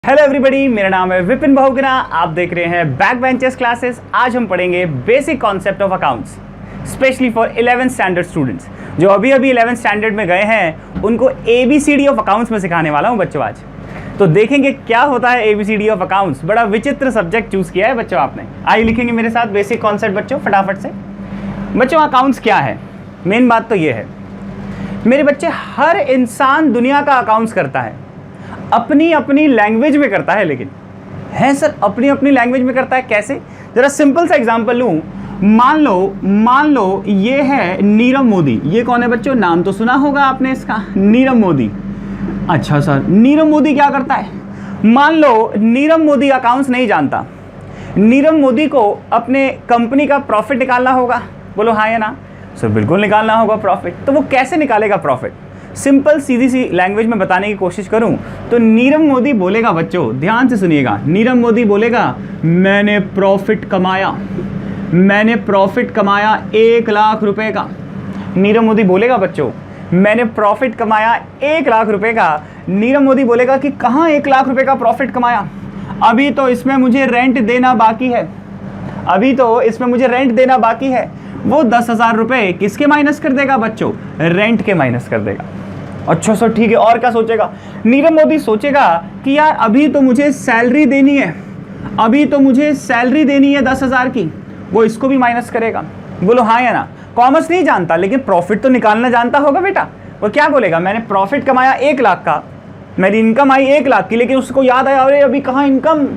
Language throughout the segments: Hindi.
हेलो एवरीबॉडी, मेरा नाम है विपिन बहुगुणा। आप देख रहे हैं बैक बेंचेस क्लासेस। आज हम पढ़ेंगे basic concept of accounts specially for 11th standard students जो अभी 11th स्टैंडर्ड में गए हैं। उनको ABCD ऑफ अकाउंट्स में सिखाने वाला हूं बच्चों आज। तो देखेंगे क्या होता है ABCD ऑफ अकाउंट्स। बड़ा विचित्र सब्जेक्ट चूज किया है बच्चों आपने। आइए लिखेंगे मेरे साथ बेसिक कॉन्सेप्ट बच्चों फटाफट से। बच्चों अकाउंट्स क्या है, मेन बात तो ये है मेरे बच्चे, हर इंसान दुनिया का अकाउंट्स करता है, अपनी अपनी लैंग्वेज में करता है। लेकिन है सर, अपनी अपनी लैंग्वेज में करता है कैसे? जरा सिंपल सा एग्जांपल लूं। मान लो ये है नीरव मोदी। ये कौन है बच्चों? नाम तो सुना होगा आपने इसका, नीरव मोदी। अच्छा सर, नीरव मोदी क्या करता है? मान लो नीरव मोदी अकाउंट्स नहीं जानता। नीरव मोदी को अपने कंपनी का प्रॉफिट निकालना होगा। बोलो हाँ या ना? सर बिल्कुल निकालना होगा प्रॉफिट। तो वो कैसे निकालेगा प्रॉफिट? सिंपल सीधी सी लैंग्वेज में बताने की कोशिश करूं तो नीरव मोदी बोलेगा, बच्चों ध्यान से सुनिएगा, नीरव मोदी बोलेगा मैंने प्रॉफिट कमाया 1 लाख रुपए का। नीरव मोदी बोलेगा बच्चों मैंने प्रॉफिट कमाया 1 लाख रुपए का। नीरव मोदी बोलेगा कि कहाँ 1 लाख रुपए का प्रॉफिट कमाया? अभी तो इसमें मुझे रेंट देना बाकी है। वो 10,000 रुपए किसके माइनस कर देगा बच्चों? रेंट के माइनस कर देगा। अच्छा सर ठीक है, और क्या सोचेगा? नीरव मोदी सोचेगा कि यार अभी तो मुझे सैलरी देनी है 10,000 की, वो इसको भी माइनस करेगा। बोलो हाँ या ना? कॉमर्स नहीं जानता लेकिन प्रॉफिट तो निकालना जानता होगा बेटा। वो क्या बोलेगा? मैंने प्रॉफिट कमाया 1 लाख का, मेरी इनकम आई 1 लाख की, लेकिन उसको याद आया अरे अभी कहाँ इनकम,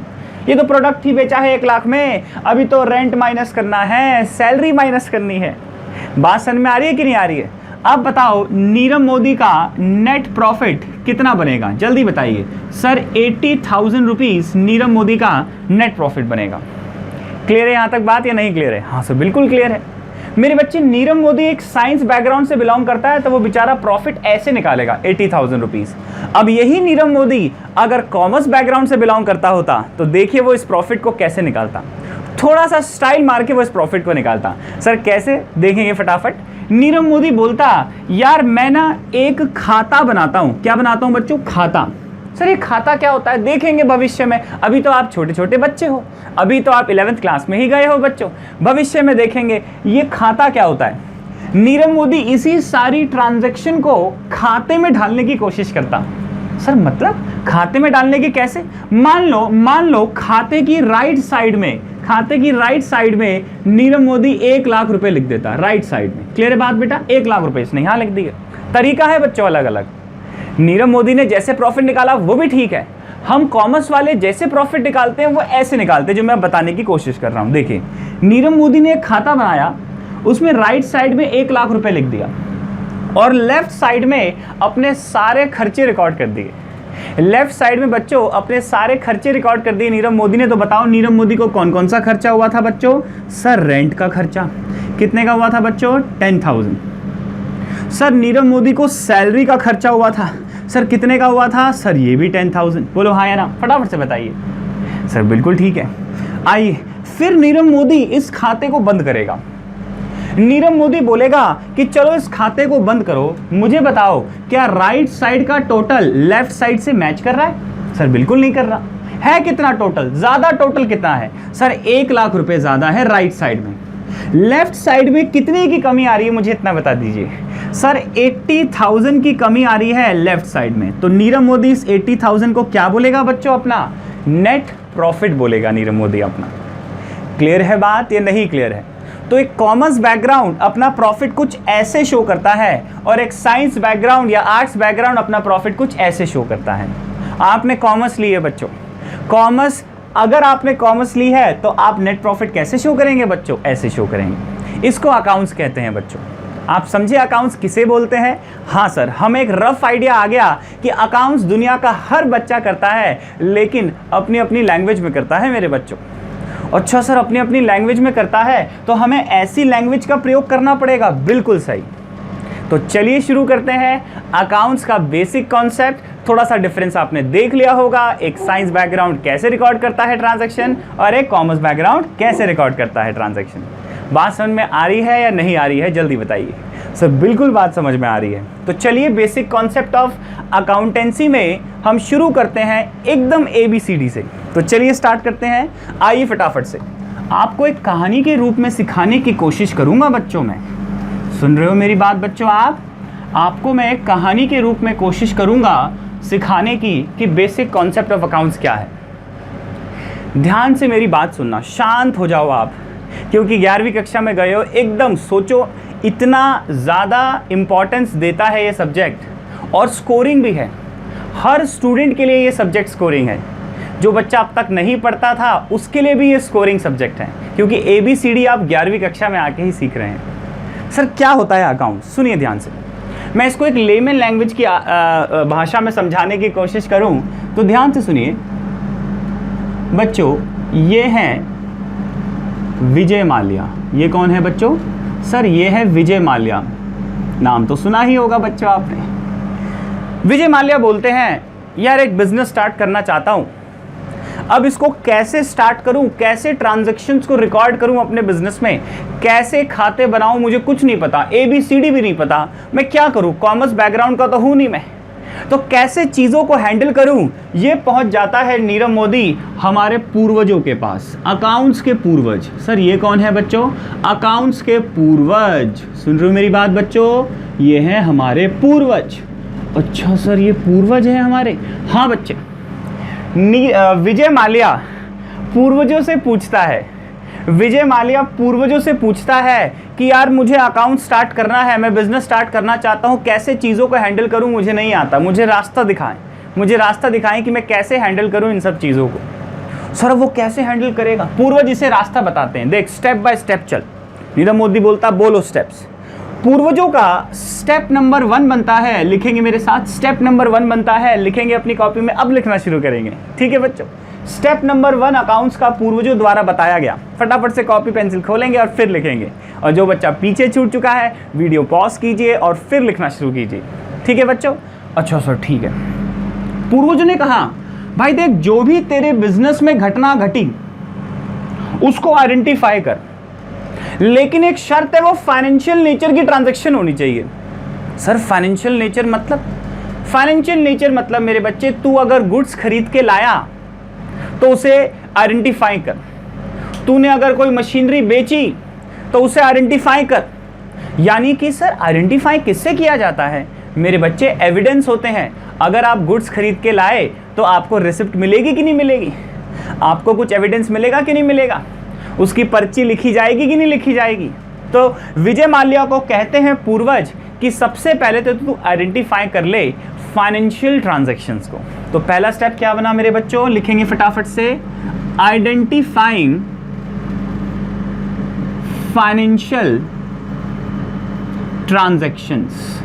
ये तो प्रोडक्ट ही बेचा है 1 लाख में, अभी तो रेंट माइनस करना है, सैलरी माइनस करनी है। बात समझ में आ रही है कि नहीं आ रही है? अब बताओ नीरव मोदी का नेट प्रॉफिट कितना बनेगा? जल्दी बताइए सर। 80,000 रुपीज नीरव मोदी का नेट प्रॉफिट बनेगा। क्लियर है यहाँ तक बात या नहीं क्लियर है? हाँ सर बिल्कुल क्लियर है मेरे बच्चे। नीरव मोदी एक साइंस बैकग्राउंड से बिलोंग करता है तो वो बेचारा प्रॉफिट ऐसे निकालेगा 80,000 रुपीज। अब यही नीरव मोदी अगर कॉमर्स बैकग्राउंड से बिलोंग करता होता तो देखिए वो इस प्रॉफिट को कैसे निकालता। थोड़ा सा स्टाइल मार के वो इस प्रॉफिट को निकालता। सर कैसे? देखेंगे फटाफट। नीरव मोदी बोलता यार मैं ना एक खाता बनाता हूं। क्या बनाता हूं बच्चों? खाता। सर ये खाता क्या होता है? देखेंगे भविष्य में। अभी तो आप छोटे छोटे बच्चे हो, अभी तो आप 11th क्लास में ही गए हो बच्चों। भविष्य में देखेंगे ये खाता क्या होता है। नीरव मोदी इसी सारी ट्रांजैक्शन को खाते में डालने की कोशिश करता। सर मतलब खाते में डालने की कैसे? मान लो खाते की राइट साइड में नीरव मोदी 1 लाख रुपए लिख देता राइट साइड में। क्लियर है बात बेटा? 1 लाख रुपए इसने यहां लिख दिया। तरीका है बच्चों अलग अलग। नीरव मोदी ने जैसे प्रॉफिट निकाला वो भी ठीक है। हम कॉमर्स वाले जैसे प्रॉफिट निकालते हैं वो ऐसे निकालते हैं, जो मैं बताने की कोशिश कर रहा हूं। देखिए नीरव मोदी ने एक खाता बनाया, उसमें राइट साइड में 1 लाख रुपए लिख दिया और लेफ्ट साइड में अपने सारे खर्चे रिकॉर्ड कर दिए। लेफ्ट साइड में बच्चों अपने सारे खर्चे रिकॉर्ड कर दिए नीरव मोदी ने। तो बताओ नीरव मोदी को कौन कौन सा खर्चा हुआ था बच्चों? सर रेंट का खर्चा कितने का हुआ था बच्चों? 10,000। सर नीरव मोदी को सैलरी का खर्चा हुआ था। सर कितने का हुआ था? सर ये भी 10,000। बोलो हाँ या ना? फटाफट से बताइए। सर बिल्कुल ठीक है। आइए फिर नीरव मोदी इस खाते को बंद करेगा। नीरव मोदी बोलेगा कि चलो इस खाते को बंद करो, मुझे बताओ क्या राइट साइड का टोटल लेफ्ट साइड से मैच कर रहा है? सर बिल्कुल नहीं कर रहा है। कितना टोटल? ज्यादा टोटल कितना है? सर 1 लाख रुपए ज्यादा है राइट साइड में। लेफ्ट साइड में कितने की कमी आ रही है मुझे इतना बता दीजिए। सर 80,000 की कमी आ रही है लेफ्ट साइड में। तो नीरव मोदी इस 80,000 को क्या बोलेगा बच्चों? अपना नेट प्रॉफिट बोलेगा नीरव मोदी अपना। क्लियर है बात या नहीं क्लियर है? तो एक कॉमर्स बैकग्राउंड अपना प्रॉफिट कुछ ऐसे शो करता है और एक साइंस बैकग्राउंड या आर्ट्स बैकग्राउंड अपना प्रॉफिट कुछ ऐसे शो करता है। आपने कॉमर्स ली है बच्चों, अगर आपने कॉमर्स ली है तो आप नेट प्रॉफिट कैसे शो करेंगे बच्चों? ऐसे शो करेंगे। इसको अकाउंट्स कहते हैं बच्चों। आप समझे अकाउंट्स किसे बोलते हैं? हाँ सर, हमें एक रफ आइडिया आ गया कि अकाउंट्स दुनिया का हर बच्चा करता है लेकिन अपनी अपनी लैंग्वेज में करता है मेरे बच्चों। अच्छा सर अपनी अपनी लैंग्वेज में करता है तो हमें ऐसी लैंग्वेज का प्रयोग करना पड़ेगा। बिल्कुल सही। तो चलिए शुरू करते हैं अकाउंट्स का बेसिक कॉन्सेप्ट। थोड़ा सा डिफरेंस आपने देख लिया होगा, एक साइंस बैकग्राउंड कैसे रिकॉर्ड करता है ट्रांजैक्शन और एक कॉमर्स बैकग्राउंड कैसे रिकॉर्ड करता है ट्रांजैक्शन। बात समझ में आ रही है या नहीं आ रही है? जल्दी बताइए। सर बिल्कुल बात समझ में आ रही है। तो चलिए बेसिक कॉन्सेप्ट ऑफ अकाउंटेंसी में हम शुरू करते हैं एकदम ABCD से। तो चलिए स्टार्ट करते हैं। आइए फटाफट से आपको एक कहानी के रूप में सिखाने की कोशिश करूंगा बच्चों में। सुन रहे हो मेरी बात बच्चों? आपको मैं एक कहानी के रूप में कोशिश करूंगा सिखाने की कि बेसिक कॉन्सेप्ट ऑफ अकाउंट्स क्या है। ध्यान से मेरी बात सुनना, शांत हो जाओ आप, क्योंकि 11वीं कक्षा में गए हो। एकदम सोचो, इतना ज़्यादा इम्पोर्टेंस देता है ये सब्जेक्ट, और स्कोरिंग भी है। हर स्टूडेंट के लिए ये सब्जेक्ट स्कोरिंग है। जो बच्चा अब तक नहीं पढ़ता था उसके लिए भी ये स्कोरिंग सब्जेक्ट है, क्योंकि ABCD आप 11वीं कक्षा में आके ही सीख रहे हैं। सर क्या होता है अकाउंट? सुनिए ध्यान से, मैं इसको एक लेमन लैंग्वेज की भाषा में समझाने की कोशिश करूं तो ध्यान से सुनिए बच्चों। ये हैं विजय माल्या। ये कौन है बच्चों? सर ये है विजय माल्या। नाम तो सुना ही होगा बच्चों आपने। विजय माल्या बोलते हैं यार एक बिजनेस स्टार्ट करना चाहता हूं, अब इसको कैसे स्टार्ट करूं, कैसे ट्रांजैक्शंस को रिकॉर्ड करूं अपने बिजनेस में, कैसे खाते बनाऊं, मुझे कुछ नहीं पता, ABCD भी नहीं पता, मैं क्या करूं? कॉमर्स बैकग्राउंड का तो हूं नहीं मैं, तो कैसे चीज़ों को हैंडल करूं? ये पहुंच जाता है नीरव मोदी हमारे पूर्वजों के पास, अकाउंट्स के पूर्वज। सर ये कौन है बच्चों? अकाउंट्स के पूर्वज। सुन रहे हो मेरी बात बच्चों? ये हैं हमारे पूर्वज। अच्छा सर ये पूर्वज हैं हमारे? हाँ बच्चे। विजय माल्या पूर्वजों से पूछता है, विजय माल्या पूर्वजों से पूछता है कि यार मुझे अकाउंट स्टार्ट करना है, मैं बिजनेस स्टार्ट करना चाहता हूँ, कैसे चीज़ों को हैंडल करूँ, मुझे नहीं आता, मुझे रास्ता दिखाएं, मुझे रास्ता दिखाएं कि मैं कैसे हैंडल करूँ इन सब चीज़ों को। सर वो कैसे हैंडल करेगा? पूर्वज इसे रास्ता बताते हैं, देख स्टेप बाय स्टेप चल। नीरव मोदी बोलता बोलो स्टेप्स। पूर्वजों का स्टेप नंबर 1 बनता है, लिखेंगे मेरे साथ, स्टेप नंबर 1 बनता है, लिखेंगे अपनी कॉपी में, अब लिखना शुरू करेंगे, ठीक है बच्चों। स्टेप नंबर 1 अकाउंट्स का पूर्वजों द्वारा बताया गया। फटाफट से कॉपी पेंसिल खोलेंगे और फिर लिखेंगे। और जो बच्चा पीछे छूट चुका है वीडियो पॉज कीजिए और फिर लिखना शुरू कीजिए, ठीक है बच्चों? अच्छा सर ठीक है। पूर्वजों ने कहा भाई देख, जो भी तेरे बिजनेस में घटना घटी उसको आइडेंटिफाई कर, लेकिन एक शर्त है, वो फाइनेंशियल नेचर की ट्रांजैक्शन होनी चाहिए। सर फाइनेंशियल नेचर मतलब? फाइनेंशियल नेचर मतलब मेरे बच्चे, तू अगर गुड्स खरीद के लाया तो उसे आइडेंटिफाई कर, तूने अगर कोई मशीनरी बेची तो उसे आइडेंटिफाई कर। यानी कि सर आइडेंटिफाई किससे किया जाता है मेरे बच्चे? एविडेंस होते हैं। अगर आप गुड्स खरीद के लाए तो आपको रिसिप्ट मिलेगी कि नहीं मिलेगी? आपको कुछ एविडेंस मिलेगा कि नहीं मिलेगा? उसकी पर्ची लिखी जाएगी कि नहीं लिखी जाएगी? तो विजय माल्या को कहते हैं पूर्वज कि सबसे पहले तो तू आइडेंटिफाई कर ले फाइनेंशियल ट्रांजैक्शंस को। तो पहला स्टेप क्या बना मेरे बच्चों? लिखेंगे फटाफट से, आइडेंटिफाइंग फाइनेंशियल ट्रांजैक्शंस।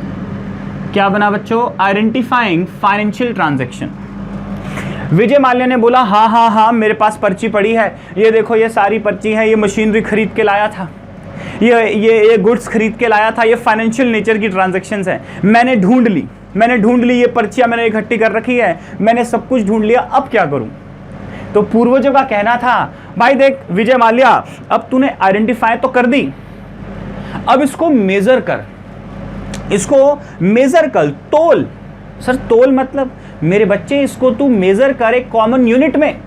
क्या बना बच्चों? Identifying financial transaction. Vijay Mallya ने बोला हाँ हाँ हाँ मेरे पास पर्ची पड़ी है, ये देखो ये सारी पर्ची है, ये मशीनरी खरीद के लाया था, ये गुड्स खरीद के लाया था, ये फाइनेंशियल नेचर की ट्रांजैक्शंस है। मैंने ढूंढ ली, ये पर्चियां मैंने इकट्ठी कर रखी है, मैंने सब कुछ ढूंढ लिया, अब क्या करूं? तो पूर्वजों का कहना था भाई देख विजय माल्या, अब तूने आइडेंटिफाई तो कर दी, अब इसको मेजर कर, तोल। सर तोल मतलब मेरे बच्चे, इसको तू मेजर कर एक कॉमन यूनिट में,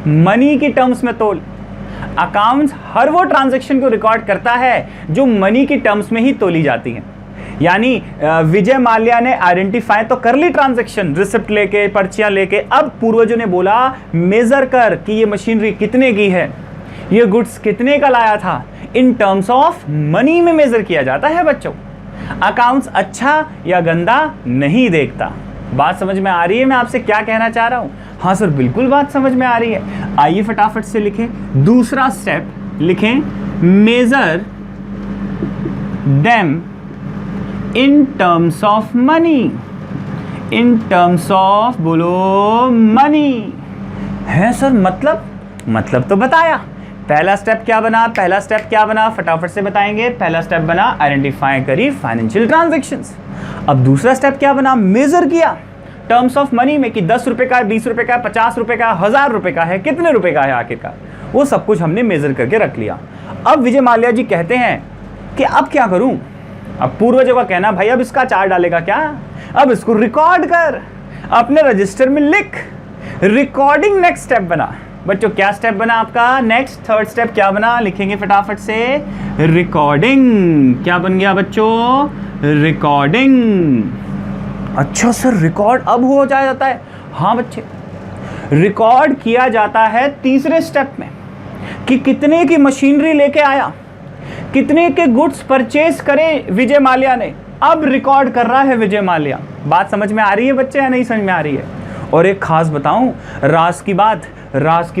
मनी की टर्म्स में तोल। अकाउंट्स हर वो ट्रांजैक्शन को रिकॉर्ड करता है जो मनी की टर्म्स में ही तोली जाती है। यानी विजय माल्या ने आइडेंटिफाई तो कर ली ट्रांजैक्शन, रिसिप्ट लेके, पर्चियां लेके, अब पूर्वजों ने बोला मेजर कर कि ये मशीनरी कितने की है, ये गुड्स कितने का लाया था, इन टर्म्स ऑफ मनी में मेजर किया जाता है बच्चों। अकाउंट्स अच्छा या गंदा नहीं देखता। बात समझ में आ रही है मैं आपसे क्या कहना चाह रहा हूं? हाँ सर बिल्कुल बात समझ में आ रही है। आइए फटाफट से लिखें दूसरा स्टेप, लिखें measure them in terms of money. In terms of बोलो मनी। है सर मतलब तो बताया। पहला स्टेप क्या बना? फटाफट से बताएंगे। पहला स्टेप बना आइडेंटिफाई करी फाइनेंशियल ट्रांजैक्शंस। अब दूसरा स्टेप क्या बना? मेजर किया टर्म्स ऑफ मनी में कि 10 रुपए का है, 20 रुपए का है, 50 रुपए का, 1000 रुपए का है, कितने रुपए का है आखिरकार, वो सब कुछ हमने मेजर करके रख लिया। अब विजय माल्या जी कहते हैं कि अब क्या करूं? अब पूर्वजों का कहना भाई अब इसका 4 डालेगा क्या, अब इसको रिकॉर्ड कर, अपने रजिस्टर में लिख। रिकॉर्डिंग नेक्स्ट स्टेप बना बच्चों। क्या स्टेप बना आपका नेक्स्ट, थर्ड स्टेप क्या बना, लिखेंगे फटाफट से, रिकॉर्डिंग। क्या बन गया बच्चों, रिकॉर्डिंग। अच्छा सर रिकॉर्ड अब हो जाता है, हाँ बच्चे रिकॉर्ड किया जाता है तीसरे स्टेप में कि कितने की मशीनरी लेके आया, कितने के गुड्स परचेज करे विजय माल्या ने, अब रिकॉर्ड कर रहा है विजय माल्या। बात समझ में आ रही है बच्चे या नहीं समझ में आ रही है? और एक खास बताऊं राज की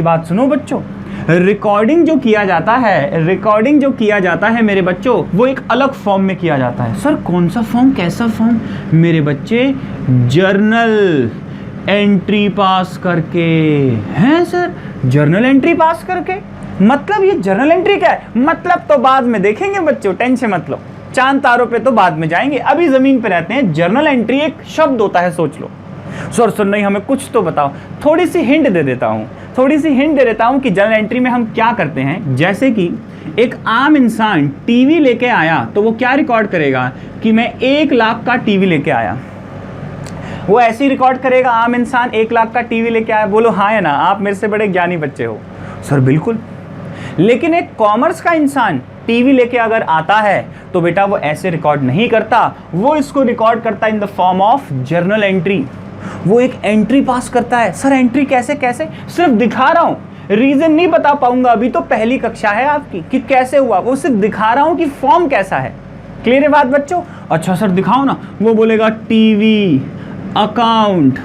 बात सुनो बच्चों। रिकॉर्डिंग जो किया जाता है मेरे बच्चों, वो एक अलग फॉर्म में किया जाता है। सर कौन सा फॉर्म, कैसा फॉर्म मेरे बच्चे, जर्नल एंट्री पास करके। हैं सर जर्नल एंट्री पास करके, मतलब ये जर्नल एंट्री क्या है, मतलब तो बाद में देखेंगे बच्चों, टेंशन मत लो, चांद तारों पे तो बाद में जाएंगे, अभी जमीन पे रहते हैं। जर्नल एंट्री एक शब्द होता है, सोच लो। सर नहीं हमें कुछ तो बताओ, थोड़ी सी हिंट दे देता हूँ कि जर्नल एंट्री में हम क्या करते हैं। जैसे कि एक आम इंसान टीवी लेके आया तो वो क्या रिकॉर्ड करेगा कि मैं 1 लाख का टीवी लेके आया, वो ऐसे ही रिकॉर्ड करेगा। आम इंसान 1 लाख का टीवी लेके आया, बोलो हाँ या ना, आप मेरे से बड़े ज्ञानी बच्चे हो। सर बिल्कुल। लेकिन एक कॉमर्स का इंसान टीवी लेके अगर आता है तो बेटा वो ऐसे रिकॉर्ड नहीं करता, वो इसको रिकॉर्ड करता in the form of journal entry. वो एक एंट्री पास करता है। सर एंट्री कैसे, सिर्फ दिखा रहा हूं, रीजन नहीं बता पाऊंगा, अभी तो पहली कक्षा है आपकी कि कैसे हुआ, वो सिर्फ दिखा रहा हूं कि फॉर्म कैसा है। क्लियर है बात बच्चों? अच्छा सर दिखाओ ना। वो बोलेगा TV account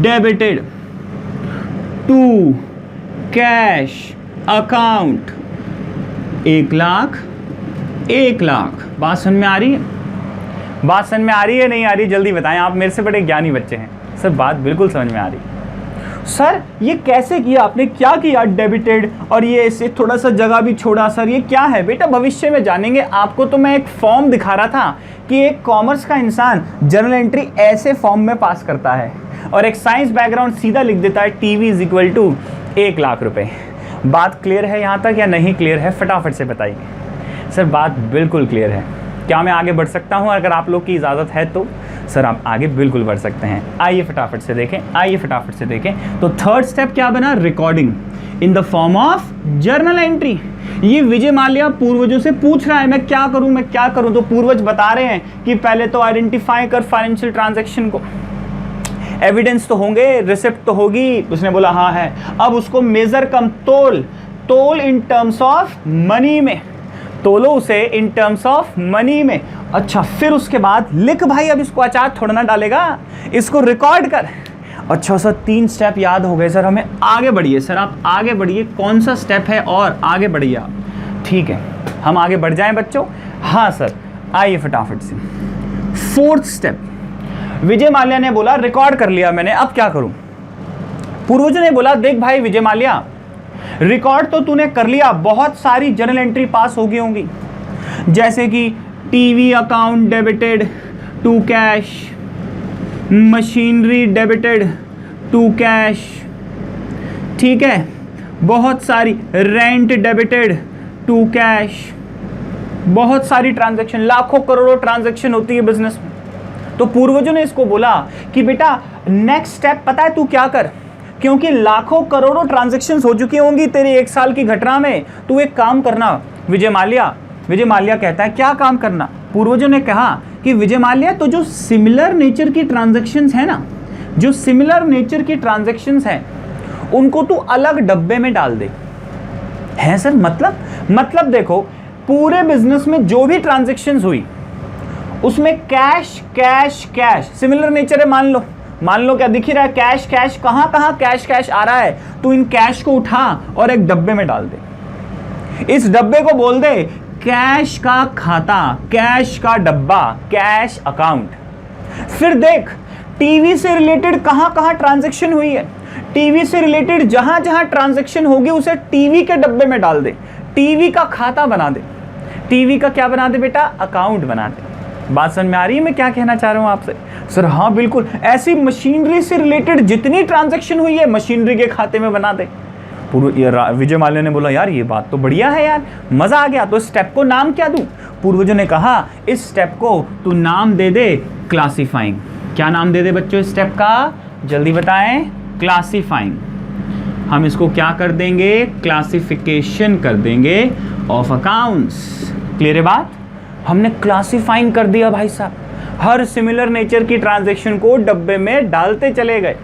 debited to cash account 1 lakh. बात समझ में आ रही है नहीं आ रही, जल्दी बताएं, आप मेरे से बड़े ज्ञानी बच्चे हैं। सर बात बिल्कुल समझ में आ रही। सर ये कैसे किया आपने, क्या किया, डेबिटेड, और ये इसे थोड़ा सा जगह भी छोड़ा, सर ये क्या है? बेटा भविष्य में जानेंगे, आपको तो मैं एक फॉर्म दिखा रहा था कि एक कॉमर्स का इंसान जर्नल एंट्री ऐसे फॉर्म में पास करता है, और एक साइंस बैकग्राउंड सीधा लिख देता है TV is equal to 1 lakh रुपए। बात क्लियर है यहाँ तक या नहीं क्लियर है, फटाफट से बताइए। सर बात बिल्कुल क्लियर है। क्या मैं आगे बढ़ सकता हूँ? अगर आप लोग की इजाज़त है तो सर आप आगे बिल्कुल बढ़ सकते हैं। आइए फटाफट से देखें। तो थर्ड स्टेप क्या बना, recording in the form of journal entry. ये विजय माल्या पूर्वजों से पूछ रहा है मैं क्या करूं, तो पूर्वज बता रहे हैं कि पहले तो आइडेंटिफाई कर फाइनेंशियल ट्रांजैक्शन को, एविडेंस तो होंगे, रिसिप्ट तो होगी। उसने बोला हाँ है। अब उसको मेजर कम तोल इन टर्म्स ऑफ मनी में, तोलो उसे इन टर्म्स ऑफ मनी में। अच्छा फिर उसके बाद लिख भाई, अब इसको अचार थोड़ा ना डालेगा, इसको रिकॉर्ड कर। अच्छा सर 3 स्टेप याद हो गए सर, हमें आगे बढ़िए सर, आप आगे बढ़िए, कौन सा स्टेप है और आगे बढ़िए आप। ठीक है हम आगे बढ़ जाएं बच्चों। हाँ सर आइए फटाफट से। 4th स्टेप, विजय माल्या ने बोला रिकॉर्ड कर लिया मैंने, अब क्या करूं? पूर्वजों ने बोला देख भाई विजय माल्या, रिकॉर्ड तो तूने कर लिया, बहुत सारी जर्नल एंट्री पास हो गई होंगी, जैसे कि TV account debited to cash, machinery debited to cash, ठीक है, बहुत सारी रेंट डेबिटेड टू कैश, बहुत सारी ट्रांजैक्शन, लाखों करोड़ों ट्रांजैक्शन होती है बिजनेस में। तो पूर्वजों ने इसको बोला कि बेटा नेक्स्ट स्टेप पता है तू क्या कर, क्योंकि लाखों करोड़ों ट्रांजैक्शंस हो चुकी होंगी तेरी 1 साल की घटना में, तू एक काम करना विजय माल्या कहता है क्या काम करना? पूर्वजों ने कहा कि विजय माल्या तो जो सिमिलर नेचर की ट्रांजैक्शंस है ना, जो सिमिलर नेचर की ट्रांजैक्शंस हैं उनको तू अलग डब्बे में डाल दे। है सर मतलब देखो पूरे बिजनेस में जो भी ट्रांजैक्शंस हुई उसमें कैश सिमिलर नेचर है, मान लो क्या दिख ही रहा है, कैश कहाँ कैश आ रहा है, तू इन कैश को उठा और एक डब्बे में डाल दे। इस डब्बे को बोल दे कैश का खाता, कैश का डब्बा, कैश अकाउंट। फिर देख टीवी से रिलेटेड कहाँ ट्रांजैक्शन हुई है, टीवी से रिलेटेड जहां ट्रांजैक्शन होगी उसे टीवी के डब्बे में डाल दे, टीवी का खाता बना दे, टीवी का क्या बना दे बेटा, अकाउंट बना दे। बात समझ में आ रही है मैं क्या कहना चाह रहा हूं आपसे? सर हाँ बिल्कुल, ऐसी मशीनरी से रिलेटेड जितनी ट्रांजैक्शन हुई है मशीनरी के खाते में बना दे। विजय माल्या ने बोला यार ये बात तो बढ़िया है यार, मज़ा आ गया, तो स्टेप को नाम क्या दूं? पूर्वजों ने कहा इस स्टेप को तू नाम दे दे क्लासिफाइंग। क्या नाम दे दे बच्चों इस स्टेप का? जल्दी बताएं। क्लासिफाइंग। हम इसको क्या कर देंगे? क्लासिफिकेशन कर देंगे ऑफ अकाउंट्स। क्लियर है बात? हमने क्लासिफाइंग कर दिया भाई साहब, हर सिमिलर नेचर की ट्रांजैक्शन को डब्बे में डालते चले गए।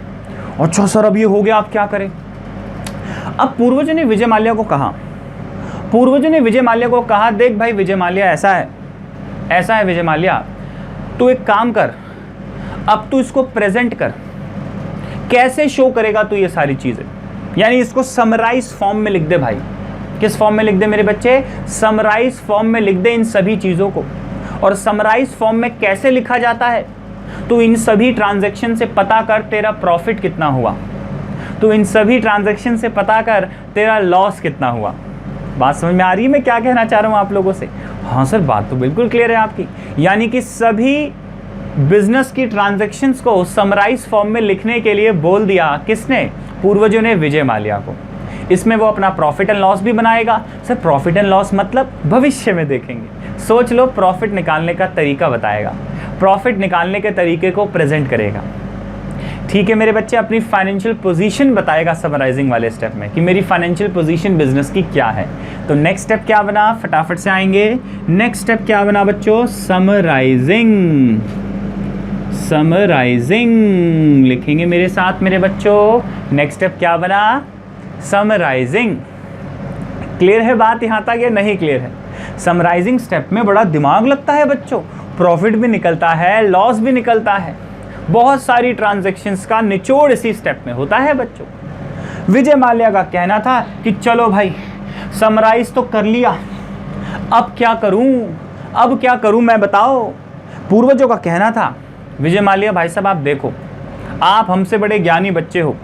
अच्छा सर अब ये हो गया, आप क्या करें? अब पूर्वजों ने विजय माल्या को कहा देख भाई विजय माल्या ऐसा है विजय माल्या, तू एक काम कर, अब तू इसको प्रेजेंट कर। कैसे शो करेगा तू ये सारी चीजें? यानी इसको समराइज फॉर्म में लिख दे भाई। किस फॉर्म में लिख दे मेरे बच्चे? समराइज फॉर्म में लिख दे इन सभी चीजों को। और समराइज फॉर्म में कैसे लिखा जाता है? तू इन सभी ट्रांजैक्शन से पता कर तेरा प्रॉफिट कितना हुआ, तू इन सभी ट्रांजैक्शन से पता कर तेरा लॉस कितना हुआ। बात समझ में आ रही है मैं क्या कहना चाह रहा हूं आप लोगों से? हाँ सर बात तो बिल्कुल क्लियर है आपकी। यानी कि सभी बिजनेस की ट्रांजैक्शंस को समराइज फॉर्म में लिखने के लिए बोल दिया किसने? पूर्वजों ने विजय माल्या को। इसमें वो अपना प्रॉफिट एंड लॉस भी बनाएगा। सर प्रॉफिट एंड लॉस मतलब भविष्य में देखेंगे। सोच लो, प्रॉफिट निकालने का तरीका बताएगा, प्रॉफिट निकालने के तरीके को प्रेजेंट करेगा। ठीक है मेरे बच्चे, अपनी फाइनेंशियल पोजीशन बताएगा समराइजिंग वाले स्टेप में कि मेरी फाइनेंशियल पोजीशन बिजनेस की क्या है। तो नेक्स्ट स्टेप क्या बना? फटाफट से आएंगे। नेक्स्ट स्टेप क्या बना बच्चों? समराइजिंग। समराइजिंग लिखेंगे मेरे साथ मेरे बच्चों। नेक्स्ट स्टेप क्या बना? समराइजिंग। क्लियर है बात यहां तक या नहीं क्लियर है? समराइजिंग स्टेप में बड़ा दिमाग लगता है बच्चों, प्रॉफिट भी निकलता है, लॉस भी निकलता है, बहुत सारी ट्रांजैक्शंस का निचोड़ इसी स्टेप में होता है बच्चों। विजय माल्या का कहना था कि चलो भाई समराइज तो कर लिया, अब क्या करूं मैं बताओ। पूर्वजों का कहना था विजय माल्या भाई साहब आप देखो, आप हमसे बड़े ज्ञानी बच्चे हो,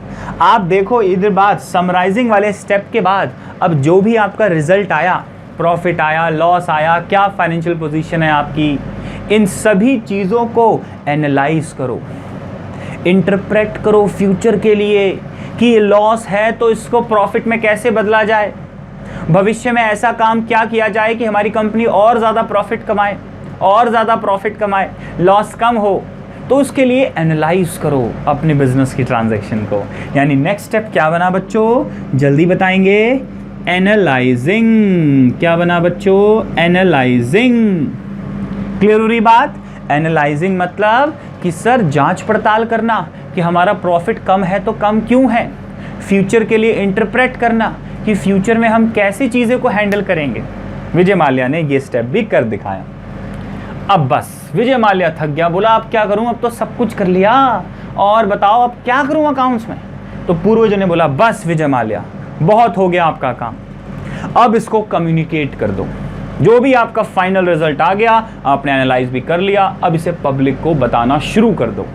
आप देखो इधर बात समराइजिंग वाले स्टेप के बाद अब जो भी आपका रिजल्ट आया, प्रॉफिट आया, लॉस आया, क्या फाइनेंशियल पोजीशन है आपकी, इन सभी चीज़ों को एनालाइज करो, इंटरप्रेट करो फ्यूचर के लिए कि लॉस है तो इसको प्रॉफिट में कैसे बदला जाए, भविष्य में ऐसा काम क्या किया जाए कि हमारी कंपनी और ज़्यादा प्रॉफिट कमाए, लॉस कम हो, तो उसके लिए एनालाइज करो अपने बिजनेस की ट्रांजैक्शन को। यानी नेक्स्ट स्टेप क्या बना बच्चों? जल्दी बताएंगे। एनालाइजिंग। क्या बना बच्चों? एनालाइजिंग। क्लियर हो रही बात? एनालाइजिंग मतलब कि सर जांच पड़ताल करना कि हमारा प्रॉफिट कम है तो कम क्यों है, फ्यूचर के लिए इंटरप्रेट करना कि फ्यूचर में हम कैसी चीज़ें को हैंडल करेंगे। विजय माल्या ने ये स्टेप भी कर दिखाया। अब बस विजय माल्या थक गया, बोला अब क्या करूं, अब तो सब कुछ कर लिया और बताओ अब क्या करूं अकाउंट्स में। तो पूर्वजों ने बोला बस विजय माल्या बहुत हो गया आपका काम, अब इसको कम्युनिकेट कर दो। जो भी आपका फाइनल रिजल्ट आ गया, आपने एनालाइज भी कर लिया, अब इसे पब्लिक को बताना शुरू कर दो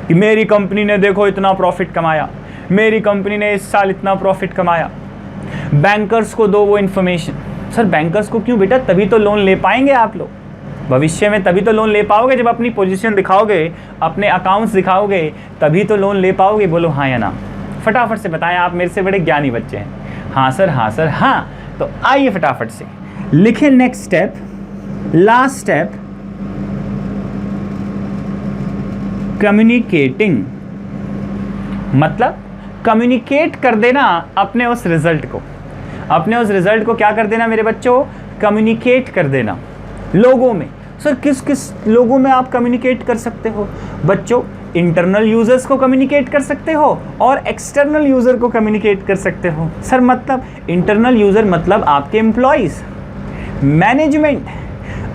कि मेरी कंपनी ने देखो इतना प्रॉफिट कमाया, मेरी कंपनी ने इस साल इतना प्रॉफिट कमाया। बैंकर्स को दो वो इन्फॉर्मेशन। सर बैंकर्स को क्यों बेटा? तभी तो लोन ले पाएंगे आप लोग भविष्य में, तभी तो लोन ले पाओगे जब अपनी पोजीशन दिखाओगे, अपने अकाउंट्स दिखाओगे, तभी तो लोन ले पाओगे। बोलो हाँ या ना? फटाफट से बताएं, आप मेरे से बड़े ज्ञानी बच्चे हैं। हाँ सर, हाँ सर, हाँ। तो आइए फटाफट से लिखें next step, last step, communicating. मतलब कम्युनिकेट कर देना अपने उस रिजल्ट को क्या कर देना मेरे बच्चों? कम्युनिकेट कर देना लोगों में। सर किस किस लोगों में आप कम्युनिकेट कर सकते हो बच्चों? इंटरनल यूजर्स को कम्युनिकेट कर सकते हो और एक्सटर्नल यूजर को कम्युनिकेट कर सकते हो। सर मतलब इंटरनल यूजर मतलब आपके एम्प्लॉइज, मैनेजमेंट।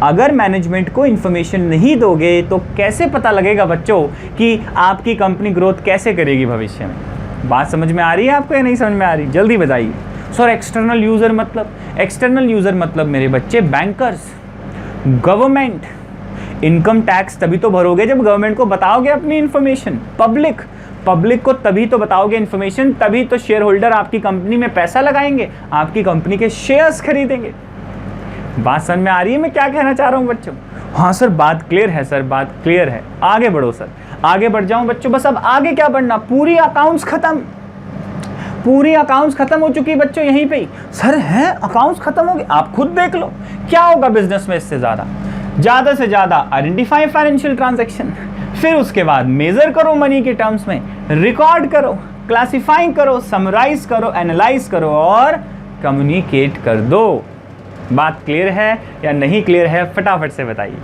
अगर मैनेजमेंट को इंफॉर्मेशन नहीं दोगे तो कैसे पता लगेगा बच्चों कि आपकी कंपनी ग्रोथ कैसे करेगी भविष्य में? बात समझ में आ रही है आपको या नहीं समझ में आ रही? जल्दी बताइए। सर एक्सटर्नल यूजर मतलब मेरे बच्चे बैंकर्स, गवर्नमेंट। इनकम टैक्स तभी तो भरोगे जब गवर्नमेंट को बताओगे अपनी इन्फॉर्मेशन। पब्लिक को तभी तो बताओगे इन्फॉर्मेशन, तभी तो शेयर होल्डर आपकी कंपनी में पैसा लगाएंगे, आपकी कंपनी के शेयर्स खरीदेंगे। बात समझ में आ रही है मैं क्या कहना चाह रहा हूँ बच्चों? हाँ सर बात क्लियर है सर, बात क्लियर है। आगे बढ़ो सर, आगे बढ़ जाऊँ बच्चों? बस अब आगे क्या बढ़ना? पूरी अकाउंट्स खत्म, पूरी अकाउंट्स खत्म हो चुकी है बच्चों यहीं पे ही। सर हैं अकाउंट्स खत्म हो गए? आप खुद देख लो क्या होगा बिजनेस में इससे ज़्यादा से ज़्यादा आइडेंटिफाई फाइनेंशियल ट्रांजैक्शन, फिर उसके बाद मेजर करो मनी के टर्म्स में, रिकॉर्ड करो, क्लासिफाई करो, समराइज करो, एनालाइज करो और कम्युनिकेट कर दो। बात क्लियर है या नहीं क्लियर है फटाफट से बताइए।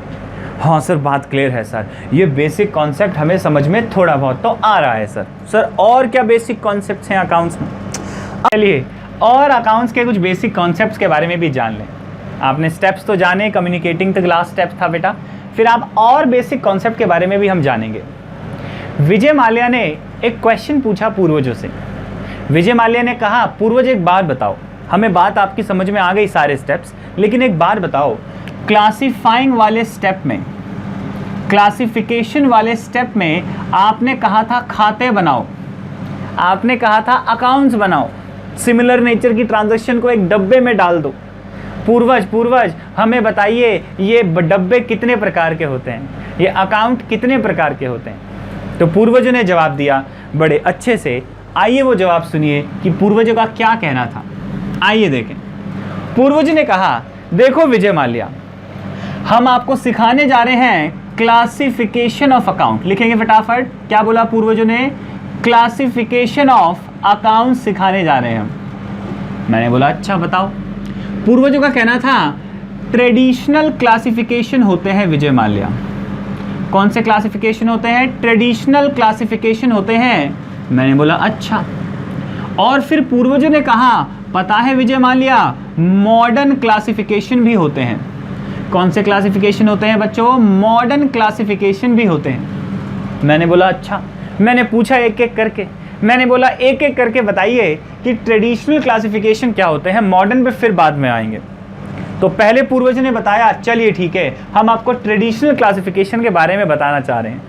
हाँ सर बात क्लियर है सर, ये बेसिक कॉन्सेप्ट हमें समझ में थोड़ा बहुत तो आ रहा है सर। सर और क्या बेसिक कॉन्सेप्ट्स हैं अकाउंट्स में? चलिए और अकाउंट्स के कुछ बेसिक कॉन्सेप्ट्स के बारे में भी जान लें। आपने स्टेप्स तो जाने, कम्युनिकेटिंग तक लास्ट स्टेप था बेटा, फिर आप और बेसिक कॉन्सेप्ट के बारे में भी हम जानेंगे। विजय माल्या ने एक क्वेश्चन पूछा पूर्वजों से। विजय माल्या ने कहा पूर्वज एक बात बताओ, हमें बात आपकी समझ में आ गई सारे स्टेप्स, लेकिन एक बात बताओ, क्लासिफाइंग वाले स्टेप में, क्लासिफिकेशन वाले स्टेप में आपने कहा था खाते बनाओ, आपने कहा था अकाउंट्स बनाओ, सिमिलर नेचर की ट्रांजैक्शन को एक डब्बे में डाल दो। पूर्वज हमें बताइए ये डब्बे कितने प्रकार के होते हैं, ये अकाउंट कितने प्रकार के होते हैं? तो पूर्वजों ने जवाब दिया बड़े अच्छे से। आइए वो जवाब सुनिए कि पूर्वजों का क्या कहना था। आइए देखें। पूर्वजों ने कहा देखो विजय माल्या, हम आपको सिखाने जा रहे हैं क्लासिफिकेशन ऑफ अकाउंट। लिखेंगे फटाफट, क्या बोला पूर्वजों ने? क्लासिफिकेशन ऑफ अकाउंट सिखाने जा रहे हैं हम। मैंने बोला अच्छा बताओ। पूर्वजों का कहना था ट्रेडिशनल क्लासिफिकेशन होते हैं विजय माल्या। कौन से क्लासिफिकेशन होते हैं? ट्रेडिशनल क्लासिफिकेशन होते हैं। मैंने बोला अच्छा। और फिर पूर्वजों ने कहा पता है विजय माल्या, मॉडर्न क्लासिफिकेशन भी होते हैं। कौन से क्लासिफिकेशन होते हैं बच्चों? मॉडर्न क्लासिफिकेशन भी होते हैं। मैंने बोला अच्छा। मैंने पूछा एक एक करके, मैंने बोला एक एक करके बताइए कि ट्रेडिशनल क्लासिफिकेशन क्या होते हैं, मॉडर्न पे फिर बाद में आएंगे। तो पहले पूर्वजों ने बताया चलिए ठीक है, हम आपको ट्रेडिशनल क्लासिफिकेशन के बारे में बताना चाह रहे हैं।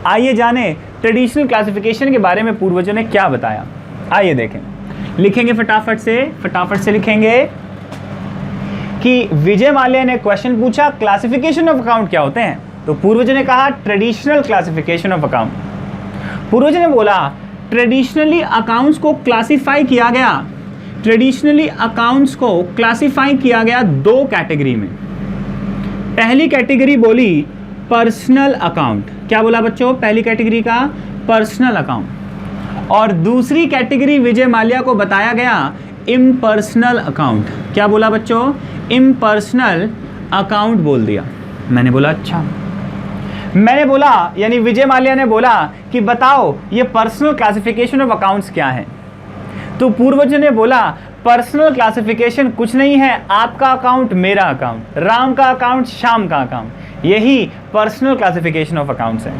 आइए जाने ट्रेडिशनल क्लासिफिकेशन के बारे में पूर्वजों ने क्या बताया। आइए देखें, लिखेंगे फटाफट से लिखेंगे कि विजय माल्या ने क्वेश्चन पूछा क्लासिफिकेशन ऑफ अकाउंट क्या होते हैं। तो पूर्वजों ने कहा ट्रेडिशनल क्लासिफिकेशन ऑफ अकाउंट। पूर्वजों ने बोला ट्रेडिशनली अकाउंट्स को क्लासिफाई किया गया, ट्रेडिशनली अकाउंट्स को क्लासिफाई किया गया दो कैटेगरी में। पहली कैटेगरी बोली पर्सनल अकाउंट। क्या बोला बच्चों? पहली कैटेगरी का पर्सनल अकाउंट। और दूसरी कैटेगरी विजय माल्या को बताया गया इम्पर्सनल अकाउंट। क्या बोला बच्चों? इम्पर्सनल अकाउंट बोल दिया। मैंने बोला अच्छा। मैंने बोला यानी विजय माल्या ने बोला कि बताओ ये पर्सनल क्लासिफिकेशन ऑफ अकाउंट्स क्या है। तो पूर्वजों ने बोला पर्सनल क्लासिफिकेशन कुछ नहीं है, आपका अकाउंट मेरा अकाउंट, राम का अकाउंट श्याम का अकाउंट, यही पर्सनल क्लासिफिकेशन ऑफ अकाउंट्स है।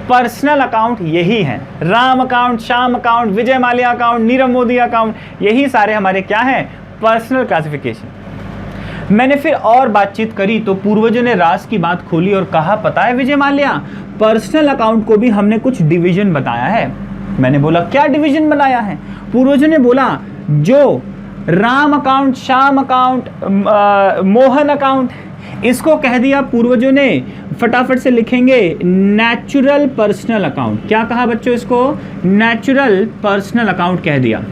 पर्सनल अकाउंट यही है, Ram account, Shyam account, Vijay Mallya account, Nirav Modi account, यही सारे हमारे क्या हैं? Personal classification. मैंने फिर और बातचीत करी तो पूर्वजों ने राज की बात खोली और कहा पता है विजय माल्या, पर्सनल अकाउंट को भी हमने कुछ डिवीजन बताया है। मैंने बोला क्या डिवीजन बनाया है? पूर्वजों ने बोला जो Ram account, Shyam account, Mohan account, इसको कह दिया पूर्वजों ने, फटाफट से लिखेंगे नेचुरल पर्सनल अकाउंट। क्या कहा बच्चों? इसको नेचुरल पर्सनल अकाउंट कह दिया।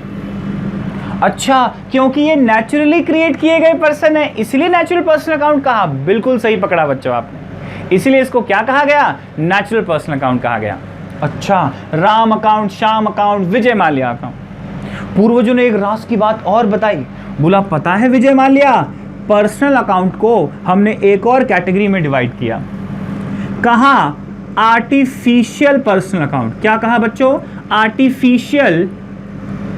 अच्छा, क्योंकि ये नेचुरली क्रिएट किए गए पर्सन है इसलिए नेचुरल पर्सनल अकाउंट कहा। बिल्कुल सही पकड़ा बच्चों आपने, इसलिए इसको क्या कहा गया? नेचुरल पर्सनल अकाउंट कहा गया। अच्छा, Ram account, Shyam account, Vijay Mallya account. पूर्वजों ने एक राज की बात और बताई, बोला पता है विजय माल्या, पर्सनल अकाउंट को हमने एक और कैटेगरी में डिवाइड किया। कहा आर्टिफिशियल पर्सनल अकाउंट। क्या कहा बच्चों? आर्टिफिशियल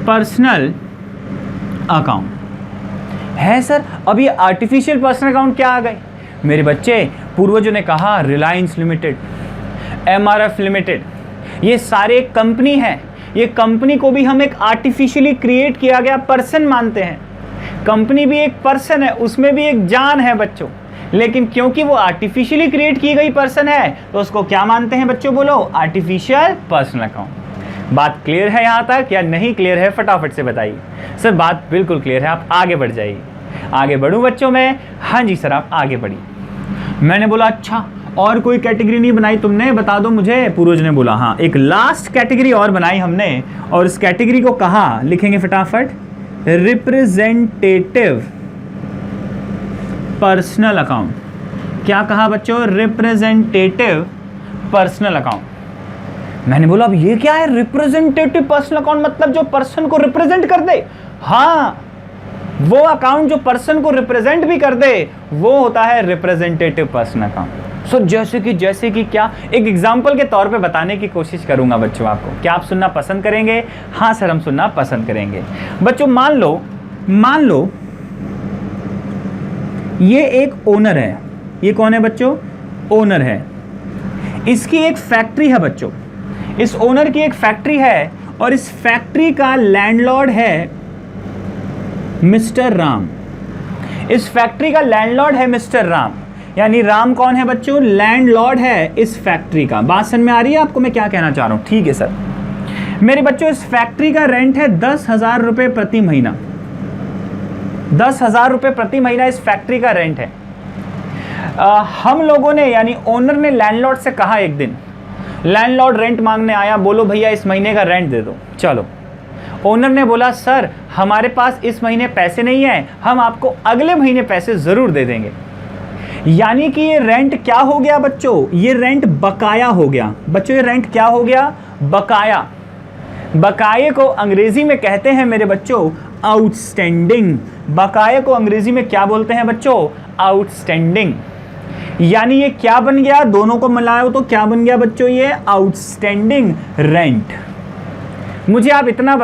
पर्सनल अकाउंट है। सर अब ये आर्टिफिशियल पर्सनल अकाउंट क्या आ गए? मेरे बच्चे, पूर्वजों ने कहा रिलायंस लिमिटेड, एमआरएफ लिमिटेड, ये सारे कंपनी हैं। ये कंपनी को भी हम एक आर्टिफिशियली क्रिएट किया गया पर्सन मानते हैं। कंपनी भी एक पर्सन है, उसमें भी एक जान है बच्चों, लेकिन क्योंकि वो आर्टिफिशियली क्रिएट की गई पर्सन है तो उसको क्या मानते हैं बच्चों? बोलो आर्टिफिशियल पर्सनल अकाउंट। बात क्लियर है यहाँ तक या नहीं क्लियर है? फटाफट से बताइए। सर बात बिल्कुल क्लियर है, आप आगे बढ़ जाइए। आगे बढ़ूं बच्चों मैं? हाँ जी सर आप आगे बढ़िए। मैंने बोला अच्छा, और कोई कैटेगरी नहीं बनाई तुमने, बता दो मुझे। पूर्वज ने बोला हाँ, एक लास्ट कैटेगरी और बनाई हमने, और इस कैटेगरी को कहा, लिखेंगे फटाफट, रिप्रेजेंटेटिव पर्सनल अकाउंट। क्या कहा बच्चों? Representative personal account. मैंने बोला अब ये क्या है रिप्रेजेंटेटिव पर्सनल अकाउंट? मतलब जो पर्सन को रिप्रेजेंट कर दे। हाँ, वो अकाउंट जो पर्सन को रिप्रेजेंट भी कर दे वो होता है रिप्रेजेंटेटिव पर्सनल अकाउंट। सो जैसे कि क्या, एक एग्जांपल के तौर पे बताने की कोशिश करूंगा बच्चों आपको। क्या आप सुनना पसंद करेंगे? हाँ सर, हम सुनना पसंद करेंगे। बच्चों मान लो ये एक ओनर है। ये कौन है बच्चों? ओनर है। इसकी एक फैक्ट्री है बच्चों। इस ओनर की एक फैक्ट्री है और इस फैक्ट्री का लैंडलॉर्ड है मिस्टर राम। इस फैक्ट्री का लैंडलॉर्ड है मिस्टर राम। यानी राम कौन है बच्चों? लैंडलॉर्ड है इस फैक्ट्री का। बात समझ में आ रही है आपको मैं क्या कहना चाह रहा हूं? ठीक है सर। मेरे बच्चों इस फैक्ट्री का रेंट है 10,000 रुपए प्रति महीना। 10,000 रुपए प्रति महीना इस फैक्ट्री का रेंट है। हम लोगों ने यानी ओनर ने लैंडलॉर्ड से कहा, एक दिन लैंडलॉर्ड रेंट मांगने आया, बोलो भैया इस महीने का रेंट दे दो। चलो, ओनर ने बोला सर हमारे पास इस महीने पैसे नहीं है, हम आपको अगले महीने पैसे जरूर दे देंगे। यानी कि ये रेंट क्या हो गया बच्चों? ये रेंट बकाया हो गया। बच्चों ये रेंट क्या हो गया? बकाया। बकाये को अंग्रेजी में कहते हैं मेरे बच्चों आउटस्टैंडिंग। बकाये को अंग्रेजी में क्या बोलते हैं बच्चों? आउटस्टैंडिंग। यानी ये क्या बन गया? दोनों को मिलाओ तो क्या बन गया बच्चों? ये आउटस्टैंडिंग रेंट। मुझे आप इतना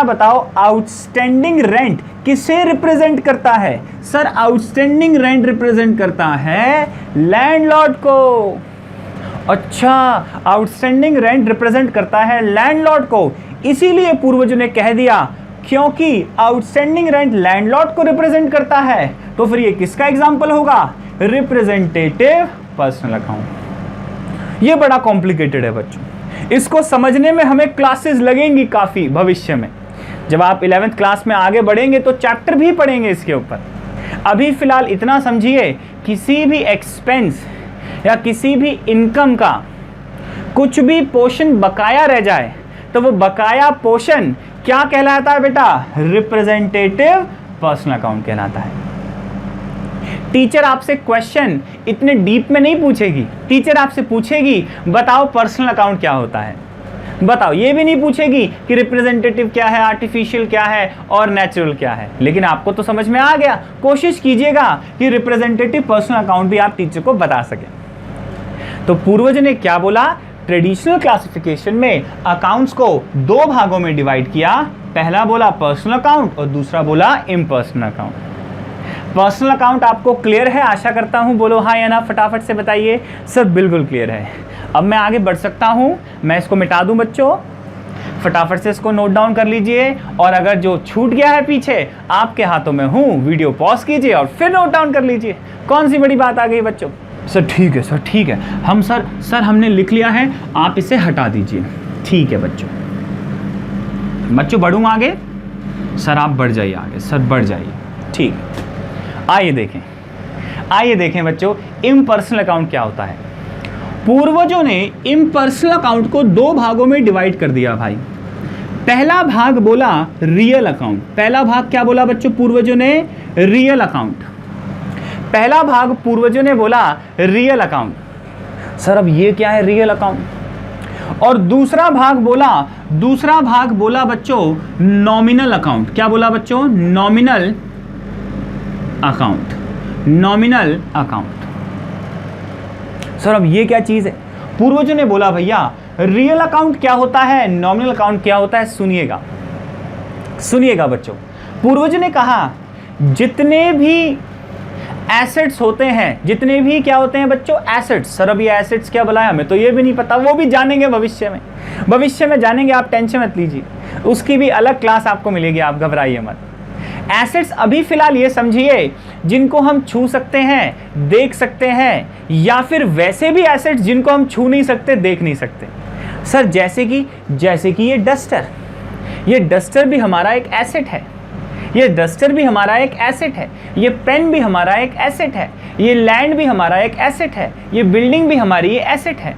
बताओ, आउटस्टैंडिंग रेंट किसे रिप्रेजेंट करता है? सर आउटस्टैंडिंग रेंट रिप्रेजेंट करता है लैंडलॉर्ड को। अच्छा, आउटस्टैंडिंग रेंट रिप्रेजेंट करता है लैंडलॉर्ड को, इसीलिए पूर्वजों ने कह दिया क्योंकि आउटस्टैंडिंग रेंट लैंडलॉर्ड को रिप्रेजेंट करता है तो फिर ये किसका एग्जांपल होगा? Representative personal account. ये बड़ा कॉम्प्लिकेटेड है बच्चों, इसको समझने में हमें क्लासेस लगेंगी काफी भविष्य में। जब आप 11th क्लास में आगे बढ़ेंगे तो चैप्टर भी पढ़ेंगे इसके ऊपर। अभी फिलहाल इतना समझिए, किसी भी एक्सपेंस या किसी भी इनकम का कुछ भी पोर्शन बकाया रह जाए तो वो बकाया पोर्शन क्या कहलाता है बेटा? रिप्रेजेंटेटिव पर्सनल अकाउंट कहलाता है। टीचर आपसे क्वेश्चन इतने डीप में नहीं पूछेगी। टीचर आपसे पूछेगी बताओ पर्सनल अकाउंट क्या होता है, बताओ। ये भी नहीं पूछेगी कि रिप्रेजेंटेटिव क्या है, आर्टिफिशियल क्या है और नेचुरल क्या है। लेकिन आपको तो समझ में आ गया। कोशिश कीजिएगा कि रिप्रेजेंटेटिव पर्सनल अकाउंट भी आप टीचर को बता सकें। तो पूर्वज ने क्या बोला? ट्रेडिशनल क्लासिफिकेशन में अकाउंट्स को दो भागों में डिवाइड किया। पहला बोला पर्सनल अकाउंट और दूसरा बोला इम्पर्सनल अकाउंट। पर्सनल अकाउंट आपको क्लियर है आशा करता हूं, बोलो हाँ या ना, फटाफट से बताइए। सर बिल्कुल क्लियर है। अब मैं आगे बढ़ सकता हूं, मैं इसको मिटा दूं बच्चों, फटाफट से इसको नोट डाउन कर लीजिए। और अगर जो छूट गया है पीछे आपके हाथों में हूं, वीडियो पॉज कीजिए और फिर नोट डाउन कर लीजिए। कौन सी बड़ी बात आ गई बच्चों? सर ठीक है, सर ठीक है, हम सर हमने लिख लिया है, आप इसे हटा दीजिए। ठीक है बच्चों बढ़ूँ आगे? सर आप बढ़ जाइए आगे, सर बढ़ जाइए। ठीक, आइए देखें बच्चों इम्पर्सनल अकाउंट क्या होता है। पूर्वजों ने इम्पर्सनल अकाउंट को दो भागों में डिवाइड कर दिया भाई। पहला भाग बोला रियल अकाउंट। पहला भाग क्या बोला बच्चों पूर्वजों ने? Real account. पहला भाग पूर्वजों ने बोला रियल अकाउंट। सर अब ये क्या है रियल अकाउंट? और दूसरा भाग बोला बच्चों नॉमिनल अकाउंट। क्या बोला बच्चों? Nominal account. Nominal account. Sir अब ये क्या चीज है? पूर्वजों ने बोला भैया रियल अकाउंट क्या होता है, नॉमिनल अकाउंट क्या होता है। सुनिएगा बच्चों। पूर्वजों ने कहा जितने भी एसेट्स होते हैं, जितने भी क्या होते हैं बच्चों? एसेट्स। सर अब ये एसेट्स क्या बुलाया, हमें तो ये भी नहीं पता। वो भी जानेंगे भविष्य में जानेंगे, आप टेंशन मत लीजिए, उसकी भी अलग क्लास आपको मिलेगी, आप घबराइए मत। एसेट्स अभी फिलहाल ये समझिए जिनको हम छू सकते हैं, देख सकते हैं, या फिर वैसे भी एसेट्स जिनको हम छू नहीं सकते, देख नहीं सकते। सर जैसे कि ये डस्टर भी हमारा एक एसेट है। ये डस्टर भी हमारा एक एसेट है, ये पेन भी हमारा एक एसेट है। ये लैंड भी हमारा एक एसेट है, ये बिल्डिंग भी हमारी एसेट है।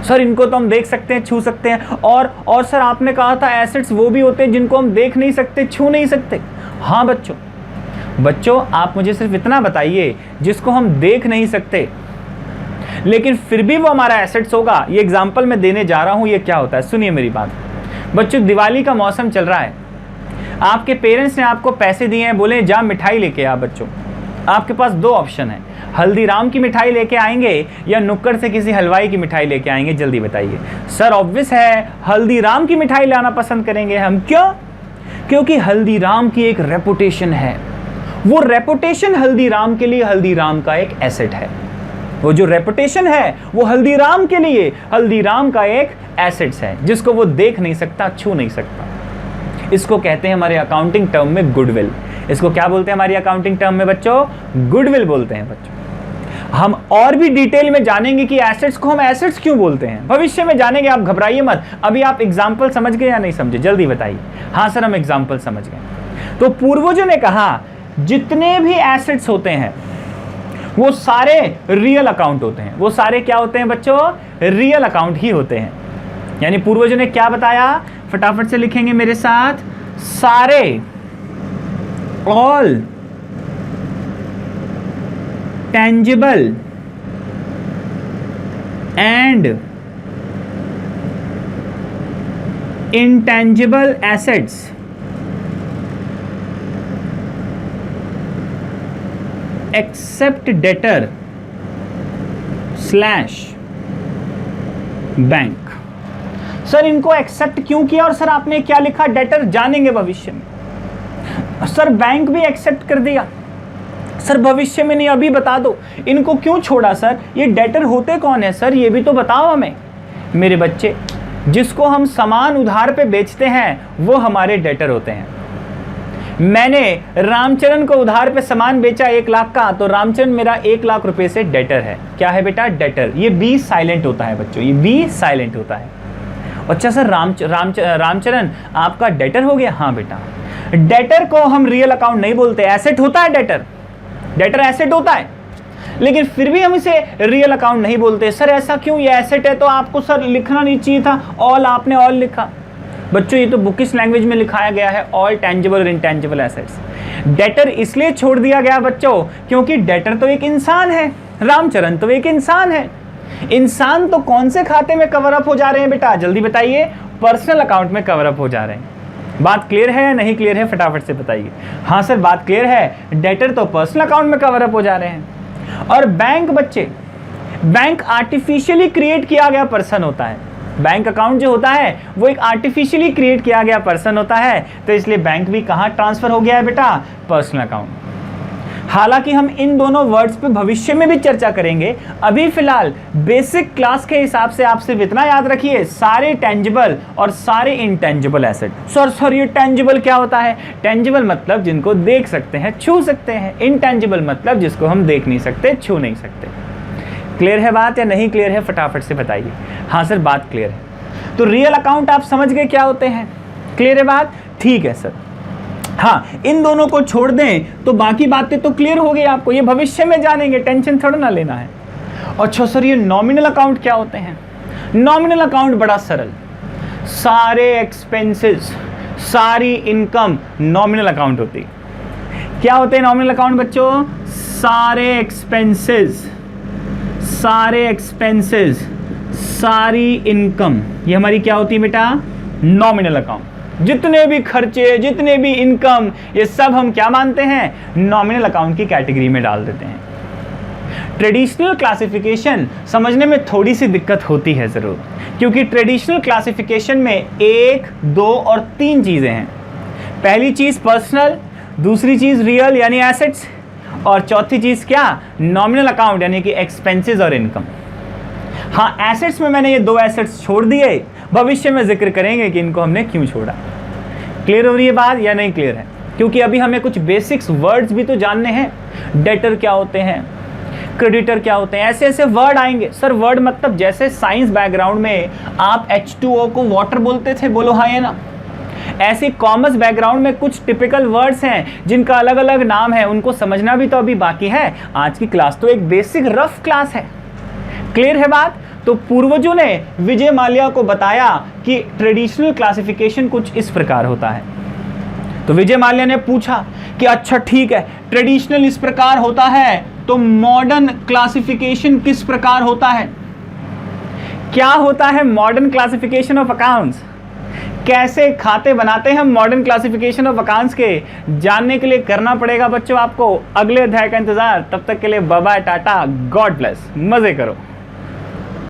सर इनको तो हम देख सकते हैं, छू सकते हैं, और सर आपने कहा था एसेट्स वो भी होते हैं जिनको हम देख नहीं सकते, छू नहीं सकते। हाँ बच्चों आप मुझे सिर्फ इतना बताइए, जिसको हम देख नहीं सकते लेकिन फिर भी वो हमारा एसेट्स होगा। ये एग्जांपल मैं देने जा रहा हूं, ये क्या होता है सुनिए मेरी बात। बच्चों दिवाली का मौसम चल रहा है, आपके पेरेंट्स ने आपको पैसे दिए हैं, बोले जा मिठाई लेके आ। बच्चों आपके पास दो ऑप्शन है, हल्दीराम की मिठाई लेके आएंगे या नुक्कड़ से किसी हलवाई की मिठाई लेके आएंगे, जल्दी बताइए। सर ऑब्वियस है हल्दीराम की मिठाई लाना पसंद करेंगे हम। क्यों? क्योंकि हल्दीराम की एक रेपुटेशन है, वो रेपुटेशन हल्दीराम के लिए हल्दीराम का एक एसेट है। वो जो रेपुटेशन है वो हल्दीराम के लिए हल्दीराम का एक एसेट्स है, जिसको वो देख नहीं सकता, छू नहीं सकता। इसको कहते हैं हमारे अकाउंटिंग टर्म में गुडविल। इसको क्या बोलते हैं हमारी अकाउंटिंग टर्म में बच्चों? गुडविल बोलते हैं बच्चों। हम और भी डिटेल में जानेंगे कि एसेट्स को हम एसेट्स क्यों बोलते हैं, भविष्य में जानेंगे, आप घबराइए मत। अभी आप एग्जाम्पल समझ गए या नहीं समझे, जल्दी बताइए। हाँ सर हम एग्जाम्पल समझ गए। तो पूर्वजों ने कहा जितने भी एसेट्स होते हैं वो सारे रियल अकाउंट होते हैं। वो सारे क्या होते हैं बच्चों? रियल अकाउंट ही होते हैं। यानी पूर्वजों ने क्या बताया, फटाफट से लिखेंगे मेरे साथ, सारे, all tangible and intangible assets except debtor slash bank. Sir इनको एक्सेप्ट क्यों किया और सर आपने क्या लिखा? डेटर, जानेंगे भविष्य में। सर बैंक भी एक्सेप्ट कर दिया, सर भविष्य में नहीं, अभी बता दो। इनको क्यों छोड़ा सर? ये डेटर होते कौन है सर, ये भी तो बताओ हमें। मेरे बच्चे, जिसको हम सामान उधार पे बेचते हैं वो हमारे डेटर होते हैं। मैंने रामचरण को उधार पे सामान बेचा 1 लाख का, तो रामचरण मेरा 1 लाख रुपए से डेटर है। क्या है बेटा? डेटर। ये बी साइलेंट होता है बच्चों, ये बी साइलेंट होता है। अच्छा सर रामचरण आपका डेटर हो गया? हाँ बेटा। डेटर को हम रियल अकाउंट नहीं बोलते, एसेट होता है डेटर, डेटर एसेट होता है, लेकिन फिर भी हम इसे रियल अकाउंट नहीं बोलते। सर ऐसा क्यों? ये एसेट है तो आपको सर लिखना नहीं चाहिए था ऑल, आपने ऑल लिखा। बच्चों ये तो बुकिश लैंग्वेज में लिखाया गया है ऑल टेंजिबल और इंटेंजिबल एसेट्स। डेटर इसलिए छोड़ दिया गया बच्चों क्योंकि डेटर तो एक इंसान है, रामचरण तो एक इंसान है। इंसान तो कौन से खाते में कवर अप हो जा रहे हैं बेटा, जल्दी बताइए? पर्सनल अकाउंट में कवर अप हो जा रहे हैं। बात क्लियर है या नहीं क्लियर है, फटाफट से बताइए। हाँ सर बात क्लियर है, डेटर तो पर्सनल अकाउंट में कवर अप हो जा रहे हैं। और बैंक बच्चे, बैंक आर्टिफिशियली क्रिएट किया गया पर्सन होता है। बैंक अकाउंट जो होता है वो एक आर्टिफिशियली क्रिएट किया गया पर्सन होता है, तो इसलिए बैंक भी कहाँ ट्रांसफर हो गया है बेटा? Personal account. हालांकि हम इन दोनों वर्ड्स पे भविष्य में भी चर्चा करेंगे, अभी फिलहाल बेसिक क्लास के हिसाब से आप सिर्फ इतना याद रखिए, सारे टेंजिबल और सारे इनटेंजिबल एसेट। सर ये टेंजिबल क्या होता है? टेंजिबल मतलब जिनको देख सकते हैं, छू सकते हैं। इनटेंजिबल मतलब जिसको हम देख नहीं सकते, छू नहीं सकते। क्लियर है बात या नहीं क्लियर है, फटाफट से बताइए। हाँ सर बात क्लियर है। तो रियल अकाउंट आप समझ गए क्या होते हैं? क्लियर है बात? ठीक है सर। हाँ इन दोनों को छोड़ दें तो बाकी बातें तो क्लियर हो गई आपको, ये भविष्य में जानेंगे, टेंशन थोड़ा ना लेना है। अच्छा सर ये नॉमिनल अकाउंट क्या होते हैं? नॉमिनल अकाउंट बड़ा सरल, सारे एक्सपेंसेस, सारी इनकम नॉमिनल अकाउंट होती है। क्या होते हैं नॉमिनल अकाउंट बच्चों? सारे एक्सपेंसेस, सारी इनकम, ये हमारी क्या होती है बेटा? Nominal account. जितने भी खर्चे, जितने भी इनकम, ये सब हम क्या मानते हैं? नॉमिनल अकाउंट की कैटेगरी में डाल देते हैं। ट्रेडिशनल क्लासिफिकेशन समझने में थोड़ी सी दिक्कत होती है ज़रूर, क्योंकि ट्रेडिशनल क्लासिफिकेशन में 1, 2 और 3 चीज़ें हैं। पहली चीज़ पर्सनल, दूसरी चीज़ रियल यानी एसेट्स, और चौथी चीज़ क्या? नॉमिनल अकाउंट यानी कि एक्सपेंसेस और इनकम। हाँ एसेट्स में मैंने ये 2 एसेट्स छोड़ दिए, भविष्य में जिक्र करेंगे कि इनको हमने क्यों छोड़ा। क्लियर हो रही है बात या नहीं क्लियर है? क्योंकि अभी हमें कुछ बेसिक्स वर्ड्स भी तो जानने हैं। डेटर क्या होते हैं, क्रेडिटर क्या होते हैं, ऐसे ऐसे वर्ड आएंगे। सर वर्ड मतलब जैसे साइंस बैकग्राउंड में आप H2O को वाटर बोलते थे, बोलो हाँ या ना? ऐसे कॉमर्स बैकग्राउंड में कुछ टिपिकल वर्ड्स हैं जिनका अलग अलग नाम है, उनको समझना भी तो अभी बाकी है। आज की क्लास तो एक बेसिक रफ क्लास है। क्लियर है बात? तो पूर्वजों ने विजय माल्या को बताया कि ट्रेडिशनल क्लासिफिकेशन कुछ इस प्रकार होता है। तो विजय माल्या ने पूछा कि अच्छा ठीक है, ट्रेडिशनल इस प्रकार होता है, तो मॉडर्न क्लासिफिकेशन किस प्रकार होता है? क्या होता है मॉडर्न क्लासिफिकेशन ऑफ अकाउंट्स? कैसे खाते बनाते हैं हम मॉडर्न क्लासिफिकेशन ऑफ अकाउंट्स के? जानने के लिए करना पड़ेगा बच्चों आपको अगले अध्याय का इंतजार। तब तक के लिए bye bye, tata, god bless, मजे करो।